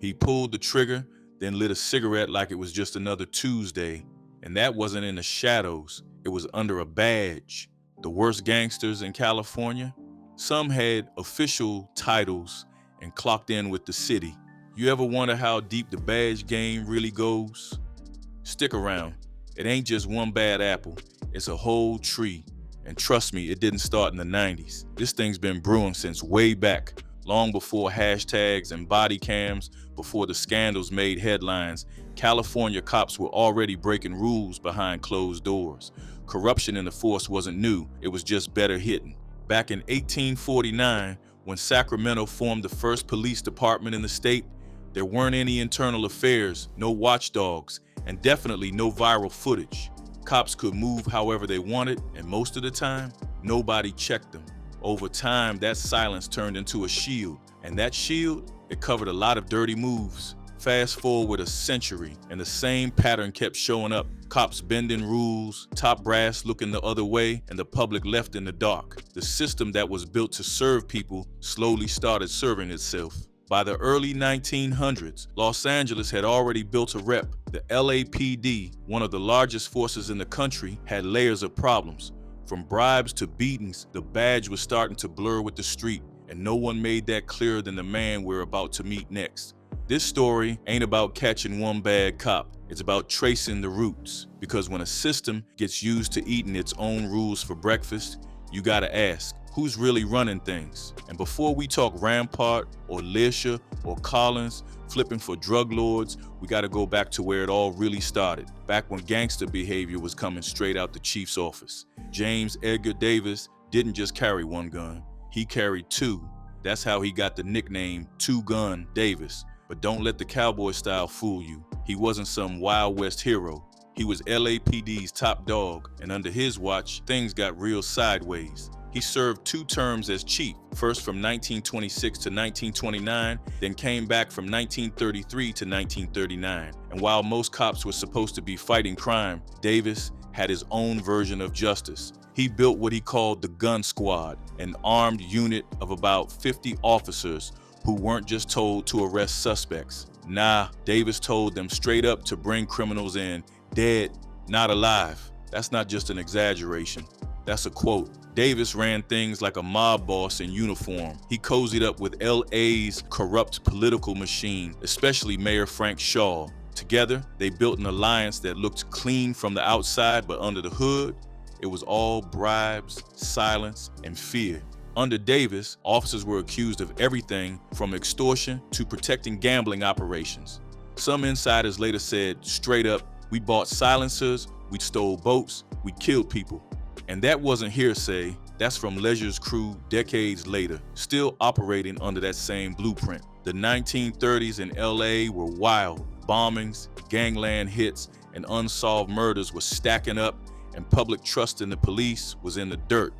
He pulled the trigger, then lit a cigarette like it was just another Tuesday. And that wasn't in the shadows, it was under a badge. The worst gangsters in California? Some had official titles and clocked in with the city. You ever wonder how deep the badge game really goes? Stick around. It ain't just one bad apple, it's a whole tree. And trust me, it didn't start in the 90s. This thing's been brewing since way back, long before hashtags and body cams, before the scandals made headlines. California cops were already breaking rules behind closed doors. Corruption in the force wasn't new, it was just better hidden. Back in 1849, when Sacramento formed the first police department in the state, there weren't any internal affairs, no watchdogs, and definitely no viral footage. Cops could move however they wanted, and most of the time, nobody checked them. Over time, that silence turned into a shield, and that shield, it covered a lot of dirty moves. Fast forward a century, and the same pattern kept showing up. Cops bending rules, top brass looking the other way, and the public left in the dark. The system that was built to serve people slowly started serving itself. By the early 1900s, Los Angeles had already built a rep. The LAPD, one of the largest forces in the country, had layers of problems. From bribes to beatings, the badge was starting to blur with the street, and no one made that clearer than the man we're about to meet next. This story ain't about catching one bad cop. It's about tracing the roots. Because when a system gets used to eating its own rules for breakfast, you gotta ask, who's really running things? And before we talk Rampart or Leasure or Collins flipping for drug lords, we gotta go back to where it all really started, back when gangster behavior was coming straight out the chief's office. James Edgar Davis didn't just carry one gun, he carried two. That's how he got the nickname Two Gun Davis. But don't let the cowboy style fool you. He wasn't some Wild West hero. He was LAPD's top dog, and under his watch, things got real sideways. He served 2 terms as chief, first from 1926 to 1929, then came back from 1933 to 1939. And while most cops were supposed to be fighting crime, Davis had his own version of justice. He built what he called the Gun Squad, an armed unit of about 50 officers who weren't just told to arrest suspects. Nah, Davis told them straight up to bring criminals in, dead, not alive. That's not just an exaggeration. That's a quote. Davis ran things like a mob boss in uniform. He cozied up with LA's corrupt political machine, especially Mayor Frank Shaw. Together, they built an alliance that looked clean from the outside, but under the hood, it was all bribes, silence, and fear. Under Davis, officers were accused of everything from extortion to protecting gambling operations. Some insiders later said, straight up, we bought silencers, we stole boats, we killed people. And that wasn't hearsay, that's from Leisure's crew decades later, still operating under that same blueprint. The 1930s in LA were wild. Bombings, gangland hits, and unsolved murders were stacking up, and public trust in the police was in the dirt.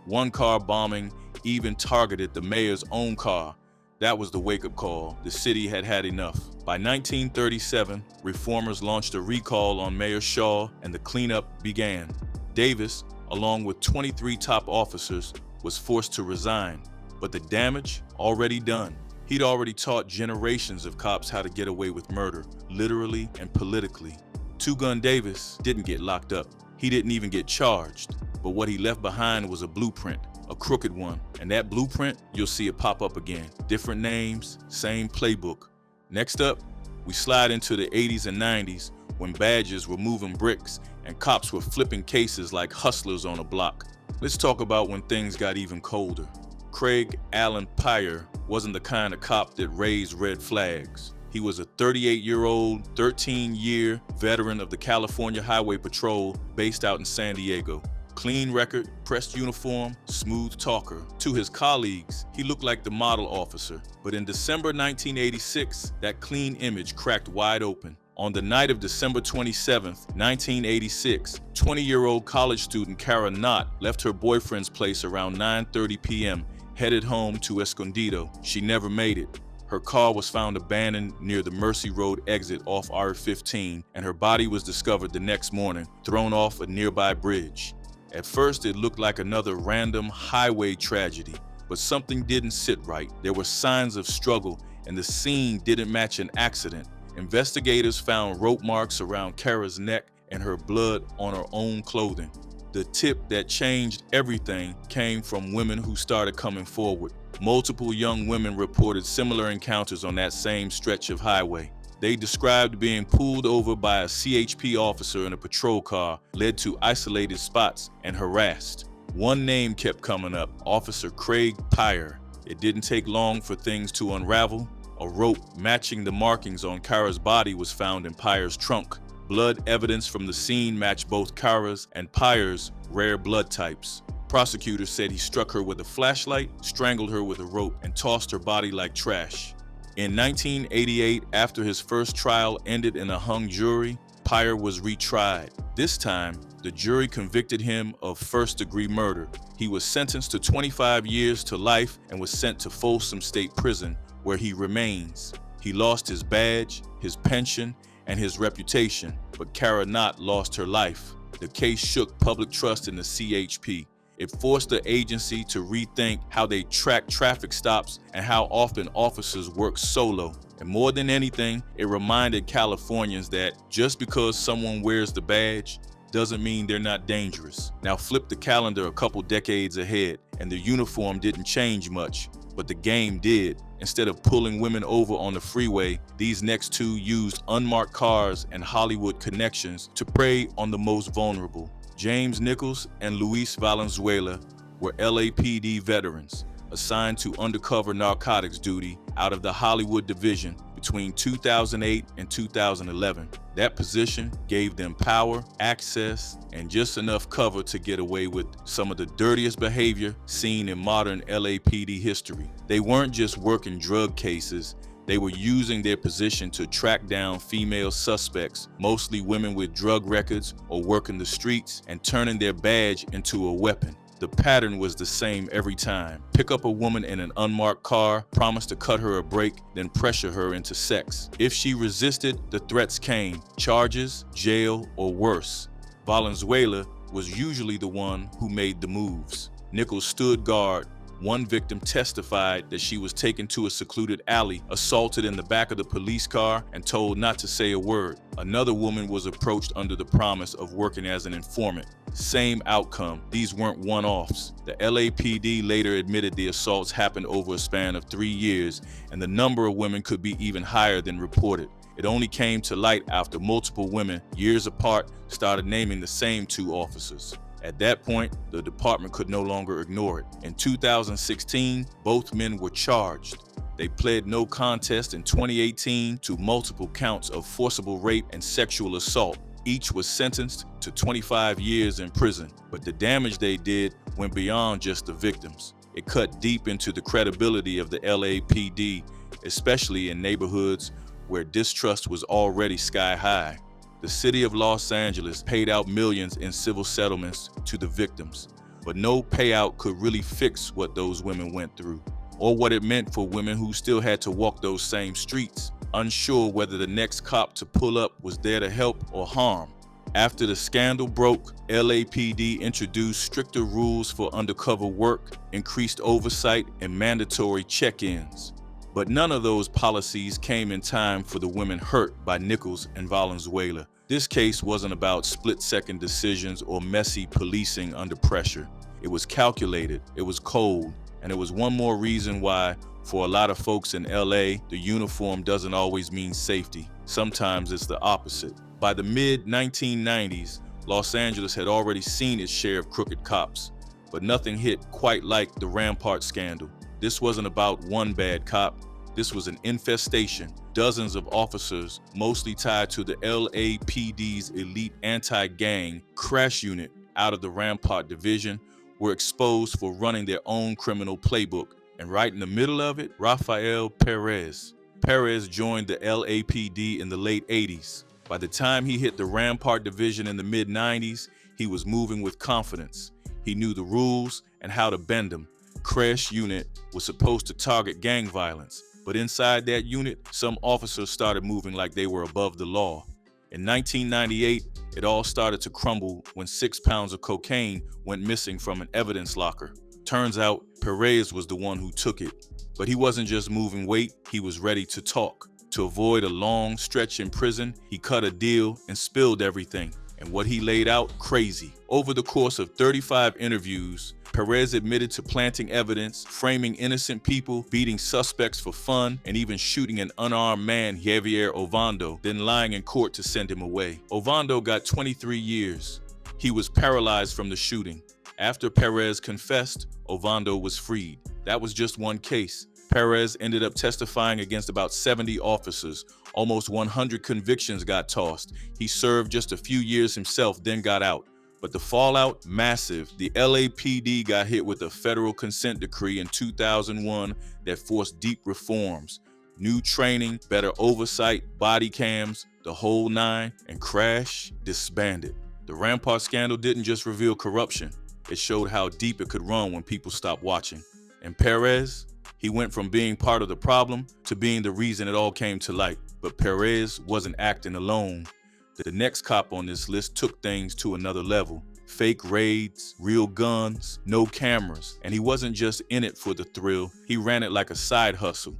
One car bombing even targeted the mayor's own car. That was the wake-up call. The city had had enough. By 1937, reformers launched a recall on Mayor Shaw, and the cleanup began. Davis, along with 23 top officers, was forced to resign. But the damage already done. He'd already taught generations of cops how to get away with murder, literally and politically. Two Gun Davis didn't get locked up. He didn't even get charged. But what he left behind was a blueprint, a crooked one. And that blueprint, you'll see it pop up again. Different names, same playbook. Next up, we slide into the 80s and 90s when badges were moving bricks and cops were flipping cases like hustlers on a block. Let's talk about when things got even colder. Craig Allen Peyer wasn't the kind of cop that raised red flags. He was a 38-year-old, 13-year veteran of the California Highway Patrol based out in San Diego. Clean record, pressed uniform, smooth talker. To his colleagues, he looked like the model officer. But in December 1986, that clean image cracked wide open. On the night of December 27th, 1986, 20-year-old college student Kara Knott left her boyfriend's place around 9:30 p.m., headed home to Escondido. She never made it. Her car was found abandoned near the Mercy Road exit off R-15, and her body was discovered the next morning, thrown off a nearby bridge. At first, it looked like another random highway tragedy, but something didn't sit right. There were signs of struggle, and the scene didn't match an accident. Investigators found rope marks around Kara's neck and her blood on her own clothing. The tip that changed everything came from women who started coming forward. Multiple young women reported similar encounters on that same stretch of highway. They described being pulled over by a CHP officer in a patrol car, led to isolated spots, and harassed. One name kept coming up, Officer Craig Peyer. It didn't take long for things to unravel. A rope matching the markings on Kara's body was found in Peyer's trunk. Blood evidence from the scene matched both Kara's and Peyer's rare blood types. Prosecutors said he struck her with a flashlight, strangled her with a rope, and tossed her body like trash. In 1988, after his first trial ended in a hung jury, Peyer was retried. This time, the jury convicted him of first-degree murder. He was sentenced to 25 years to life and was sent to Folsom State Prison, where he remains. He lost his badge, his pension, and his reputation, but Kara Knott lost her life. The case shook public trust in the CHP. It forced the agency to rethink how they track traffic stops and how often officers work solo. And more than anything, it reminded Californians that just because someone wears the badge doesn't mean they're not dangerous. Now flip the calendar a couple decades ahead, and the uniform didn't change much, but the game did. Instead of pulling women over on the freeway, these next two used unmarked cars and Hollywood connections to prey on the most vulnerable. James Nichols and Luis Valenzuela were LAPD veterans assigned to undercover narcotics duty out of the Hollywood division between 2008 and 2011. That position gave them power, access, and just enough cover to get away with some of the dirtiest behavior seen in modern LAPD history. They weren't just working drug cases, they were using their position to track down female suspects, mostly women with drug records or working the streets, and turning their badge into a weapon. The pattern was the same every time. Pick up a woman in an unmarked car, promise to cut her a break, then pressure her into sex. If she resisted, the threats came: charges, jail, or worse. Valenzuela was usually the one who made the moves. Nichols stood guard. One victim testified that she was taken to a secluded alley, assaulted in the back of the police car, and told not to say a word. Another woman was approached under the promise of working as an informant. Same outcome. These weren't one-offs. The LAPD later admitted the assaults happened over a span of 3 years, and the number of women could be even higher than reported. It only came to light after multiple women, years apart, started naming the same two officers. At that point, the department could no longer ignore it. In 2016, both men were charged. They pled no contest in 2018 to multiple counts of forcible rape and sexual assault. Each was sentenced to 25 years in prison, but the damage they did went beyond just the victims. It cut deep into the credibility of the LAPD, especially in neighborhoods where distrust was already sky high. The city of Los Angeles paid out millions in civil settlements to the victims, but no payout could really fix what those women went through, or what it meant for women who still had to walk those same streets, unsure whether the next cop to pull up was there to help or harm. After the scandal broke, LAPD introduced stricter rules for undercover work, increased oversight, and mandatory check-ins. But none of those policies came in time for the women hurt by Nichols and Valenzuela. This case wasn't about split-second decisions or messy policing under pressure. It was calculated, it was cold, and it was one more reason why, for a lot of folks in LA, the uniform doesn't always mean safety. Sometimes it's the opposite. By the mid-1990s, Los Angeles had already seen its share of crooked cops, but nothing hit quite like the Rampart scandal. This wasn't about one bad cop. This was an infestation. Dozens of officers, mostly tied to the LAPD's elite anti-gang crash unit out of the Rampart division, were exposed for running their own criminal playbook. And right in the middle of it, Rafael Perez. Perez joined the LAPD in the late 80s. By the time he hit the Rampart division in the mid-90s, he was moving with confidence. He knew the rules and how to bend them. Crash unit was supposed to target gang violence, but inside that unit, some officers started moving like they were above the law. In 1998, it all started to crumble when 6 pounds of cocaine went missing from an evidence locker. Turns out, Perez was the one who took it. But he wasn't just moving weight, he was ready to talk. To avoid a long stretch in prison, he cut a deal and spilled everything. And what he laid out, crazy. Over the course of 35 interviews, Perez admitted to planting evidence, framing innocent people, beating suspects for fun, and even shooting an unarmed man, Javier Ovando, then lying in court to send him away. Ovando got 23 years. He was paralyzed from the shooting. After Perez confessed, Ovando was freed. That was just one case. Perez ended up testifying against about 70 officers. Almost 100 convictions got tossed. He served just a few years himself, then got out. But the fallout, massive. The LAPD got hit with a federal consent decree in 2001 that forced deep reforms. New training, better oversight, body cams, the whole nine, and crash disbanded. The Rampart scandal didn't just reveal corruption. It showed how deep it could run when people stopped watching. And Perez, he went from being part of the problem to being the reason it all came to light. But Perez wasn't acting alone. The next cop on this list took things to another level. Fake raids, real guns, no cameras. And he wasn't just in it for the thrill, he ran it like a side hustle.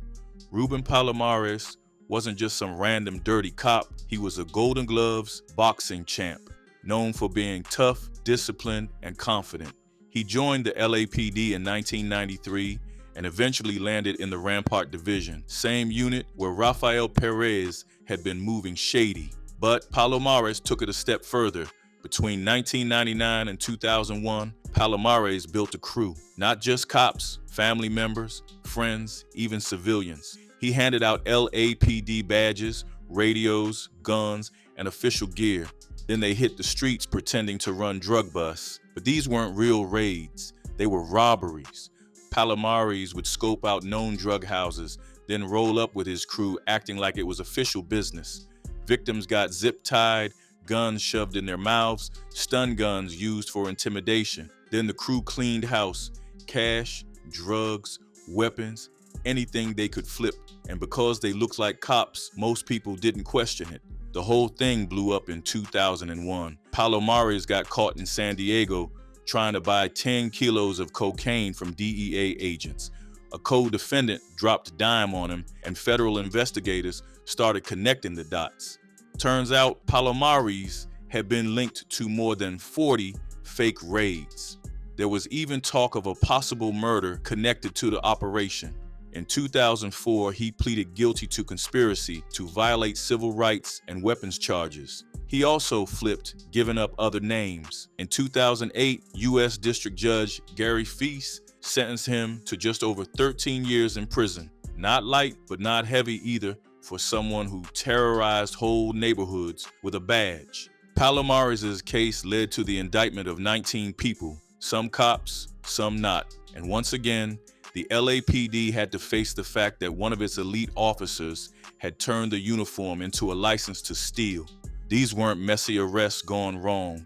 Ruben Palomares wasn't just some random dirty cop, he was a Golden Gloves boxing champ, known for being tough, disciplined, and confident. He joined the LAPD in 1993 and eventually landed in the Rampart division, same unit where Rafael Perez had been moving shady. But Palomares took it a step further. Between 1999 and 2001, Palomares built a crew. Not just cops, family members, friends, even civilians. He handed out LAPD badges, radios, guns, and official gear. Then they hit the streets pretending to run drug busts. But these weren't real raids. They were robberies. Palomares would scope out known drug houses, then roll up with his crew acting like it was official business. Victims got zip-tied, guns shoved in their mouths, stun guns used for intimidation. Then the crew cleaned house, cash, drugs, weapons, anything they could flip. And because they looked like cops, most people didn't question it. The whole thing blew up in 2001. Palomares got caught in San Diego trying to buy 10 kilos of cocaine from DEA agents. A co-defendant dropped a dime on him, and federal investigators started connecting the dots. Turns out Palomares had been linked to more than 40 fake raids. There was even talk of a possible murder connected to the operation. In 2004, he pleaded guilty to conspiracy to violate civil rights and weapons charges. He also flipped, giving up other names. In 2008, U.S. District Judge Gary Feast sentenced him to just over 13 years in prison. Not light, but not heavy either, for someone who terrorized whole neighborhoods with a badge. Palomares' case led to the indictment of 19 people, some cops, some not. And once again, the LAPD had to face the fact that one of its elite officers had turned the uniform into a license to steal. These weren't messy arrests gone wrong.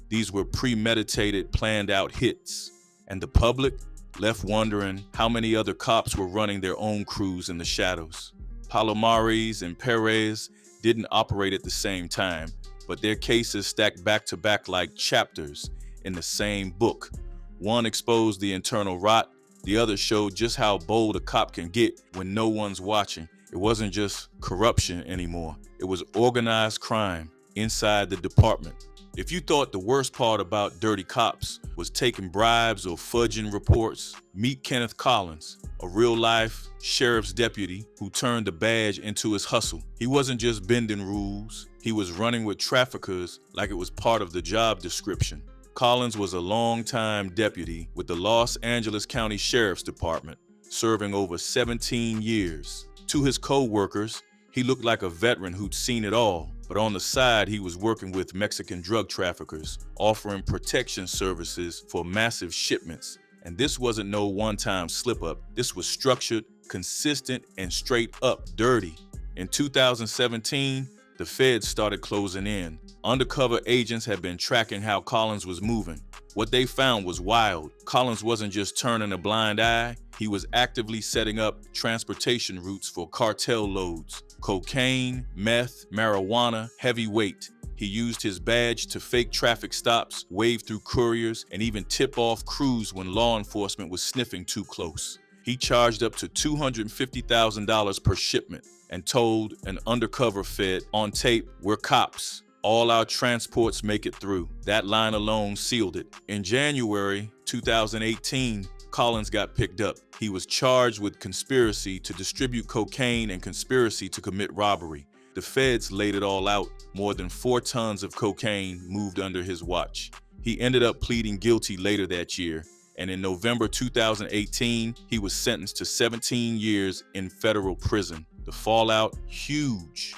These were premeditated, planned out hits. And the public left wondering how many other cops were running their own crews in the shadows. Palomares and Perez didn't operate at the same time, but their cases stacked back to back like chapters in the same book. One exposed the internal rot, the other showed just how bold a cop can get when no one's watching. It wasn't just corruption anymore. It was organized crime inside the department. If you thought the worst part about dirty cops was taking bribes or fudging reports, meet Kenneth Collins, a real-life sheriff's deputy who turned the badge into his hustle. He wasn't just bending rules, he was running with traffickers like it was part of the job description. Collins was a longtime deputy with the Los Angeles County Sheriff's Department, serving over 17 years. To his co-workers, he looked like a veteran who'd seen it all, but on the side, he was working with Mexican drug traffickers, offering protection services for massive shipments. And this wasn't no one-time slip-up. This was structured, consistent, and straight up dirty. In 2017, the feds started closing in. Undercover agents had been tracking how Collins was moving. What they found was wild. Collins wasn't just turning a blind eye, he was actively setting up transportation routes for cartel loads. Cocaine, meth, marijuana, heavyweight. He used his badge to fake traffic stops, wave through couriers, and even tip off crews when law enforcement was sniffing too close. He charged up to $250,000 per shipment and told an undercover fed on tape, "We're cops. All our transports make it through." That line alone sealed it. In January 2018, Collins got picked up. He was charged with conspiracy to distribute cocaine and conspiracy to commit robbery. The feds laid it all out. More than 4 tons of cocaine moved under his watch. He ended up pleading guilty later that year, and in November 2018, he was sentenced to 17 years in federal prison. The fallout, huge.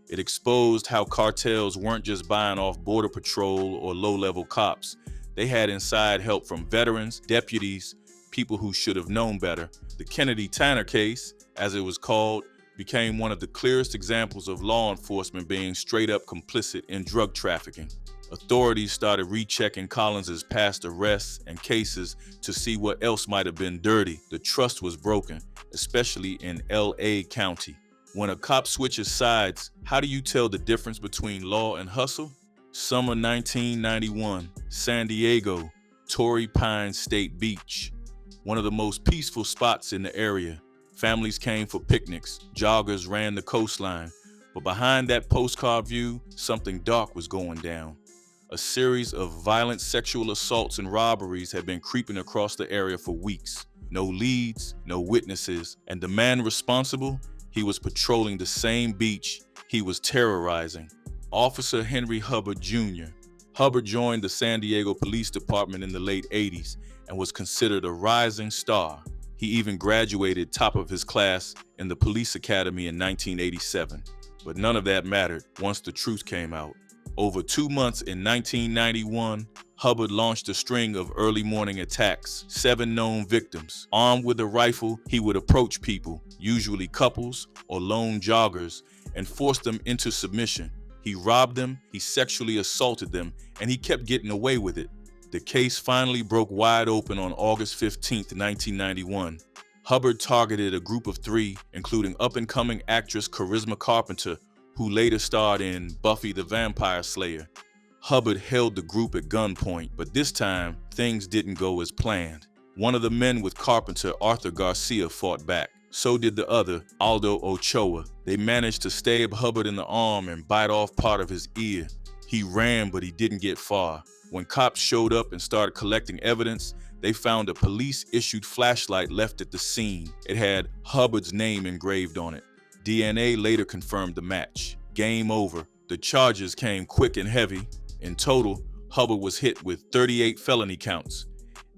It exposed how cartels weren't just buying off Border Patrol or low-level cops. They had inside help from veterans, deputies, people who should have known better. The Kennedy Tanner case, as it was called, became one of the clearest examples of law enforcement being straight-up complicit in drug trafficking. Authorities started rechecking Collins's past arrests and cases to see what else might have been dirty. The trust was broken, especially in LA County. When a cop switches sides, how do you tell the difference between law and hustle? Summer 1991, San Diego, Torrey Pines State Beach, one of the most peaceful spots in the area. Families came for picnics, joggers ran the coastline, but behind that postcard view, something dark was going down. A series of violent sexual assaults and robberies had been creeping across the area for weeks. No leads, no witnesses, and the man responsible, he was patrolling the same beach he was terrorizing. Officer Henry Hubbard Jr. Hubbard joined the San Diego Police Department in the late 80s and was considered a rising star. He even graduated top of his class in the police academy in 1987. But none of that mattered once the truth came out. Over 2 months in 1991, Hubbard launched a string of early morning attacks, 7 known victims. Armed with a rifle, he would approach people, usually couples or lone joggers, and force them into submission. He robbed them, he sexually assaulted them, and he kept getting away with it. The case finally broke wide open on August 15, 1991. Hubbard targeted a group of 3, including up-and-coming actress Charisma Carpenter, who later starred in Buffy the Vampire Slayer. Hubbard held the group at gunpoint, but this time, things didn't go as planned. One of the men with Carpenter, Arthur Garcia, fought back. So did the other, Aldo Ochoa. They managed to stab Hubbard in the arm and bite off part of his ear. He ran, but he didn't get far. When cops showed up and started collecting evidence, they found a police-issued flashlight left at the scene. It had Hubbard's name engraved on it. DNA later confirmed the match. Game over. The charges came quick and heavy. In total, Hubbard was hit with 38 felony counts.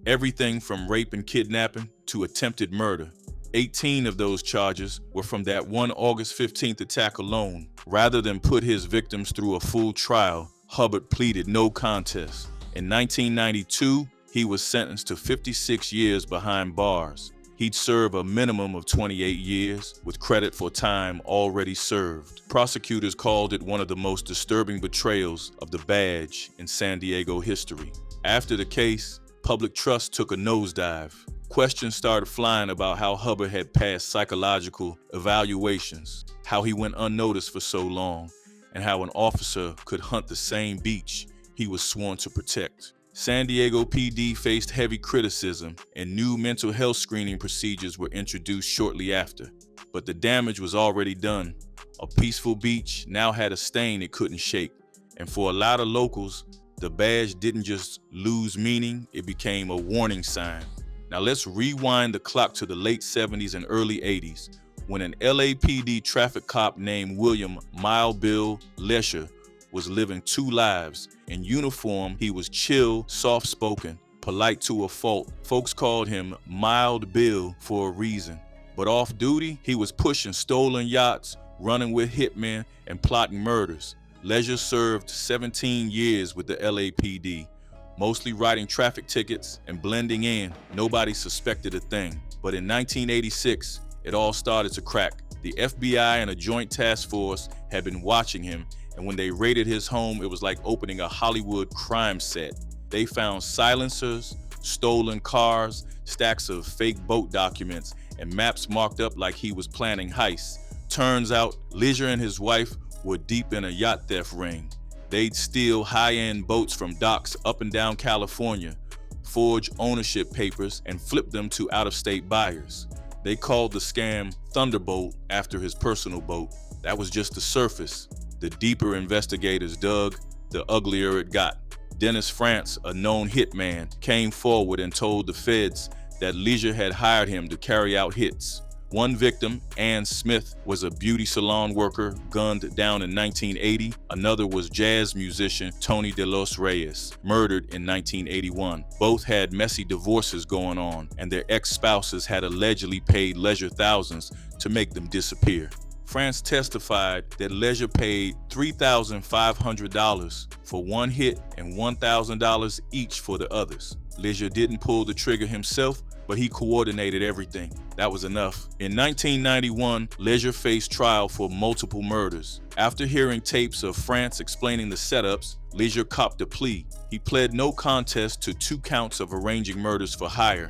Everything from rape and kidnapping to attempted murder. 18 of those charges were from that one August 15th attack alone. Rather than put his victims through a full trial, Hubbard pleaded no contest. In 1992, he was sentenced to 56 years behind bars. He'd serve a minimum of 28 years, with credit for time already served. Prosecutors called it one of the most disturbing betrayals of the badge in San Diego history. After the case, public trust took a nosedive. Questions started flying about how Hubbard had passed psychological evaluations, how he went unnoticed for so long, and how an officer could hunt the same beach he was sworn to protect. San Diego PD faced heavy criticism, and new mental health screening procedures were introduced shortly after. But the damage was already done. A peaceful beach now had a stain it couldn't shake. And for a lot of locals, the badge didn't just lose meaning, it became a warning sign. Now let's rewind the clock to the late 70s and early 80s, when an LAPD traffic cop named William Mild Bill Leasure was living 2 lives. In uniform, he was chill, soft-spoken, polite to a fault. Folks called him Mild Bill for a reason. But off duty, he was pushing stolen yachts, running with hitmen, and plotting murders. Leasure served 17 years with the LAPD, mostly writing traffic tickets and blending in. Nobody suspected a thing. But in 1986, it all started to crack. The FBI and a joint task force had been watching him, and when they raided his home, it was like opening a Hollywood crime set. They found silencers, stolen cars, stacks of fake boat documents, and maps marked up like he was planning heists. Turns out, Leasure and his wife were deep in a yacht theft ring. They'd steal high-end boats from docks up and down California, forge ownership papers, and flip them to out-of-state buyers. They called the scam Thunderbolt after his personal boat. That was just the surface. The deeper investigators dug, the uglier it got. Dennis France, a known hitman, came forward and told the feds that Leasure had hired him to carry out hits. One victim, Ann Smith, was a beauty salon worker gunned down in 1980. Another was jazz musician Tony de los Reyes, murdered in 1981. Both had messy divorces going on, and their ex-spouses had allegedly paid Leasure thousands to make them disappear. France testified that Leasure paid $3,500 for one hit and $1,000 each for the others. Leasure didn't pull the trigger himself, but he coordinated everything. That was enough. In 1991, Leasure faced trial for multiple murders. After hearing tapes of France explaining the setups, Leasure copped a plea. He pled no contest to 2 counts of arranging murders for hire.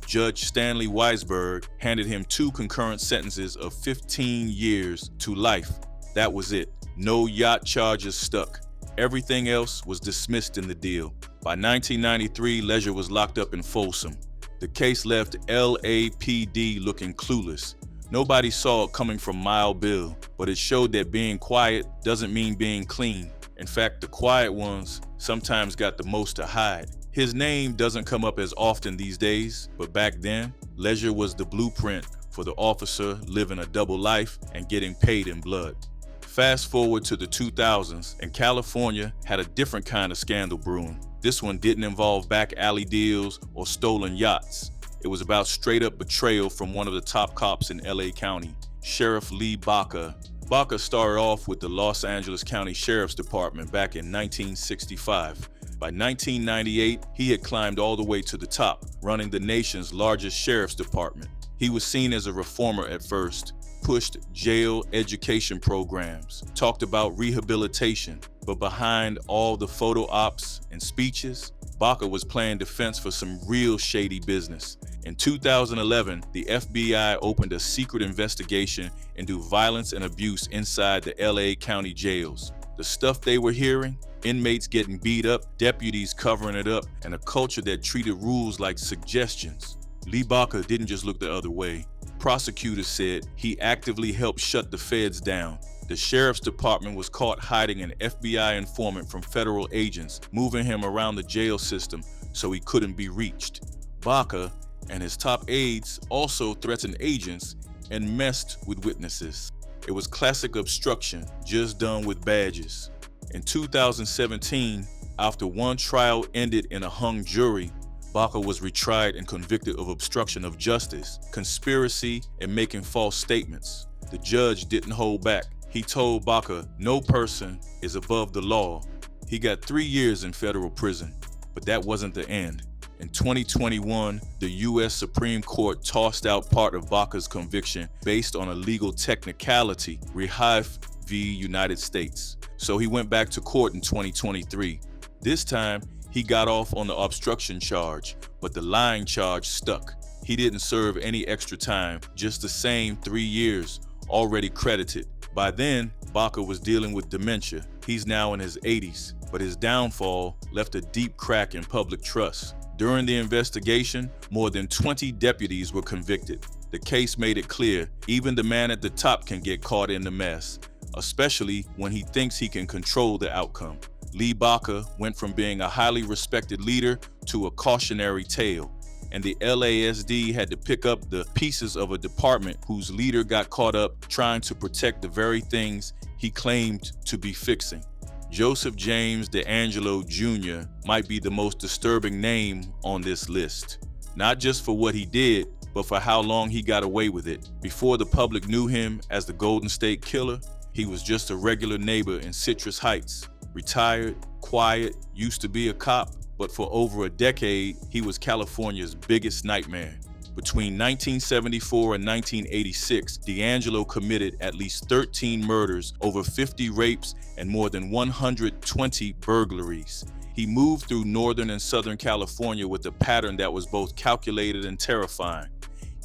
Judge Stanley Weisberg handed him 2 concurrent sentences of 15 years to life. That was it. No yacht charges stuck. Everything else was dismissed in the deal. By 1993, Leasure was locked up in Folsom. The case left LAPD looking clueless. Nobody saw it coming from Mile Bill, but it showed that being quiet doesn't mean being clean. In fact, the quiet ones sometimes got the most to hide. His name doesn't come up as often these days, but back then, Leasure was the blueprint for the officer living a double life and getting paid in blood. Fast forward to the 2000s, and California had a different kind of scandal brewing. This one didn't involve back alley deals or stolen yachts. It was about straight-up betrayal from one of the top cops in LA County, Sheriff Lee Baca. Baca started off with the Los Angeles County Sheriff's Department back in 1965. By 1998, he had climbed all the way to the top, running the nation's largest sheriff's department. He was seen as a reformer at first, pushed jail education programs, talked about rehabilitation, but behind all the photo ops and speeches, Baca was playing defense for some real shady business. In 2011, the FBI opened a secret investigation into violence and abuse inside the LA County jails. The stuff they were hearing, inmates getting beat up, deputies covering it up, and a culture that treated rules like suggestions. Lee Baca didn't just look the other way. Prosecutors said he actively helped shut the feds down. The sheriff's department was caught hiding an FBI informant from federal agents, moving him around the jail system so he couldn't be reached. Baca and his top aides also threatened agents and messed with witnesses. It was classic obstruction, just done with badges. In 2017, after one trial ended in a hung jury, Baca was retried and convicted of obstruction of justice, conspiracy, and making false statements. The judge didn't hold back. He told Baca no person is above the law. He got 3 years in federal prison, but that wasn't the end. In 2021, the U.S. Supreme Court tossed out part of Baca's conviction based on a legal technicality, Rehaif v. United States. So he went back to court in 2023. This time, he got off on the obstruction charge, but the lying charge stuck. He didn't serve any extra time, just the same 3 years, already credited. By then, Baca was dealing with dementia. He's now in his 80s, but his downfall left a deep crack in public trust. During the investigation, more than 20 deputies were convicted. The case made it clear, even the man at the top can get caught in the mess, especially when he thinks he can control the outcome. Lee Baca went from being a highly respected leader to a cautionary tale, and the LASD had to pick up the pieces of a department whose leader got caught up trying to protect the very things he claimed to be fixing. Joseph James DeAngelo Jr. might be the most disturbing name on this list, not just for what he did, but for how long he got away with it. Before the public knew him as the Golden State Killer, he was just a regular neighbor in Citrus Heights. Retired, quiet, used to be a cop, but for over a decade, he was California's biggest nightmare. Between 1974 and 1986, DeAngelo committed at least 13 murders, over 50 rapes, and more than 120 burglaries. He moved through Northern and Southern California with a pattern that was both calculated and terrifying.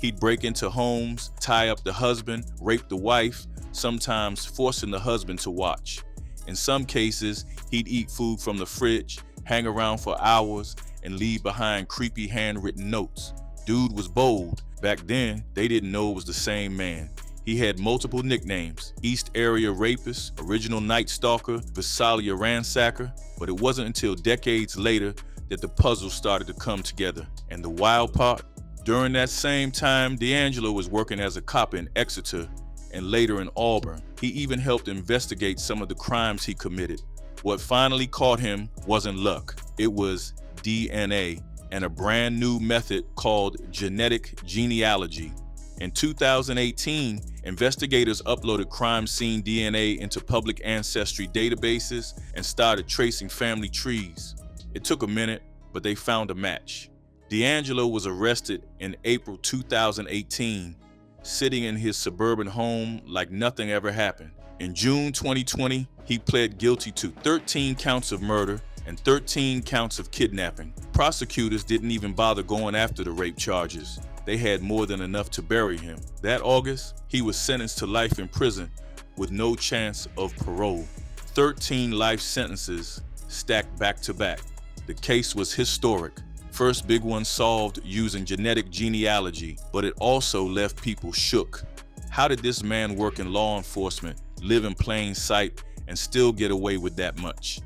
He'd break into homes, tie up the husband, rape the wife, sometimes forcing the husband to watch. In some cases, he'd eat food from the fridge, hang around for hours, and leave behind creepy handwritten notes. Dude was bold. Back then, they didn't know it was the same man. He had multiple nicknames: East Area Rapist, Original Night Stalker, Visalia Ransacker, but it wasn't until decades later that the puzzle started to come together. And the wild part? During that same time, DeAngelo was working as a cop in Exeter and later in Auburn. He even helped investigate some of the crimes he committed. What finally caught him wasn't luck. It was DNA and a brand new method called genetic genealogy. In 2018, investigators uploaded crime scene DNA into public ancestry databases and started tracing family trees. It took a minute, but they found a match. DeAngelo was arrested in April 2018, sitting in his suburban home like nothing ever happened. In June 2020, he pled guilty to 13 counts of murder and 13 counts of kidnapping. Prosecutors didn't even bother going after the rape charges. They had more than enough to bury him. That August, he was sentenced to life in prison with no chance of parole. 13 life sentences stacked back to back. The case was historic. First big one solved using genetic genealogy, but it also left people shook. How did this man work in law enforcement, live in plain sight, and still get away with that much?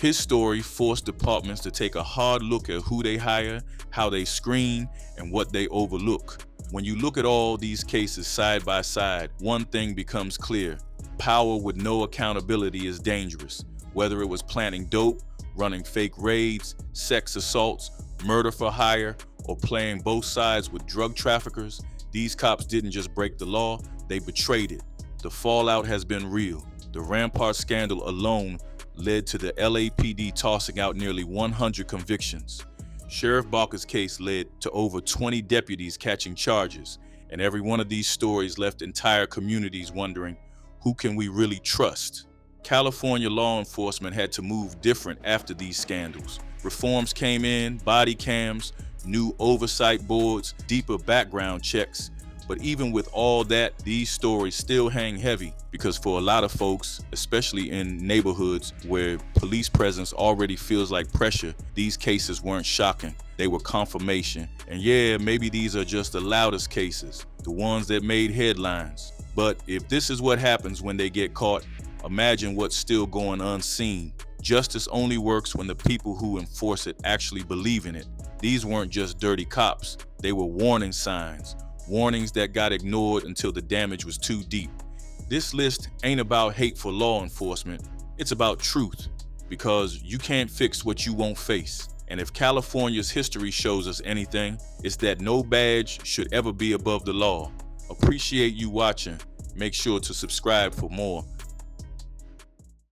His story forced departments to take a hard look at who they hire, how they screen, and what they overlook. When you look at all these cases side by side, one thing becomes clear: power with no accountability is dangerous. Whether it was planting dope, running fake raids, sex assaults, murder for hire, or playing both sides with drug traffickers, these cops didn't just break the law, they betrayed it. The fallout has been real. The Rampart scandal alone led to the LAPD tossing out nearly 100 convictions. Sheriff Baca's case led to over 20 deputies catching charges, and every one of these stories left entire communities wondering, who can we really trust? California law enforcement had to move different after these scandals. Reforms came in, body cams, new oversight boards, deeper background checks. But even with all that, these stories still hang heavy because for a lot of folks, especially in neighborhoods where police presence already feels like pressure, these cases weren't shocking. They were confirmation. And yeah, maybe these are just the loudest cases, the ones that made headlines. But if this is what happens when they get caught, imagine what's still going unseen. Justice only works when the people who enforce it actually believe in it. These weren't just dirty cops. They were warning signs. Warnings that got ignored until the damage was too deep. This list ain't about hate for law enforcement. It's about truth, because you can't fix what you won't face. And if California's history shows us anything, it's that no badge should ever be above the law. Appreciate you watching. Make sure to subscribe for more.